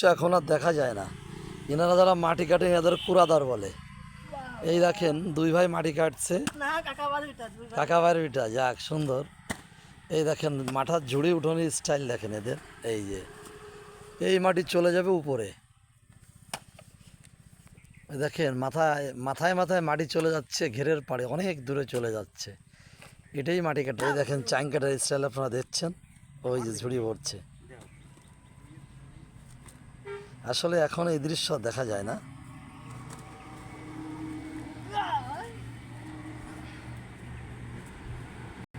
দৃশ্য এখন আর দেখা যায় না। এনারা যারা মাটি কাটে এদের কুড়াদার বলে। এই দেখেন দুই ভাই মাটি কাটছে, কাকাবাড়ির ভিটা, যাক সুন্দর। এই দেখেন মাথার ঝুড়ি উঠোনের স্টাইল দেখেন এদের। এই যে এই মাটি চলে যাবে উপরে, দেখেন মাথায় মাথায় মাথায় মাটি চলে যাচ্ছে, ঘেরের পাড়ে অনেক দূরে চলে যাচ্ছে। এটাই মাটি কাটা। এই দেখেন চাং কাটার স্টাইল আপনারা দেখছেন, ওই যে ঝুড়ি পড়ছে। আসলে এখন এই দৃশ্য দেখা যায় না।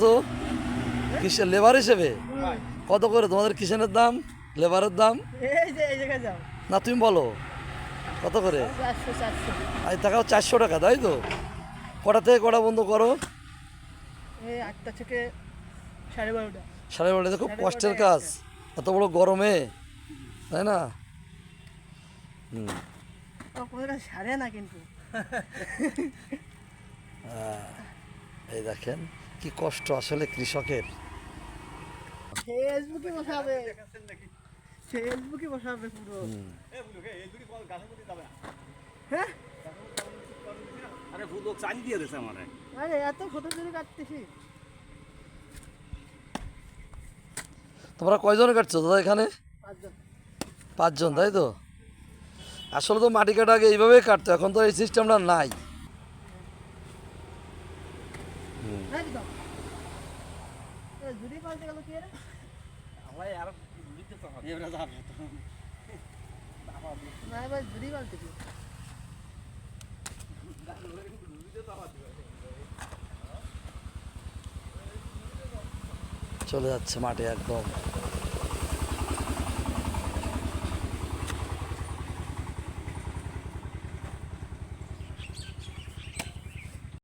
তো কিসের লেবার হিসেবে কত করে তোমাদের কিষেনের দাম, লেবারের দাম? না তুমি বলো কত করে? আজ টাকাও 400 টাকা, তাই তো? কটা থেকে কটা বন্ধ করো? 8টা থেকে 12:30টা। 12:30। খুব কষ্টের কাজ এত বড় গরমে, তাই না? সারে না কিন্তু। এই দেখেন কি কষ্ট আসলে কৃষকের। ফেসবুকে বসাবে, ফেসবুকে বসাবে পুরো। হ্যাঁ আরে ভূত চাল দিয়ে দিয়েছে আমারে। আরে এত ফটো তুলে কাটতেছি। তোমরা কয়জন কাটছো দাদা এখানে? 5 জন। 5 জন, তাই তো? আসলে তো মাটি কাটা আগে এইভাবেই কাটতো, এখন তো এই সিস্টেমটা নাই। একদম জুড়ি পাল্টে গেল কি রে? ভাই আর দিতে তো হবে এবারে যাবে তো। না ভাই জুড়ি পাল্টে কি? চলে যাচ্ছে মাঠে একদম।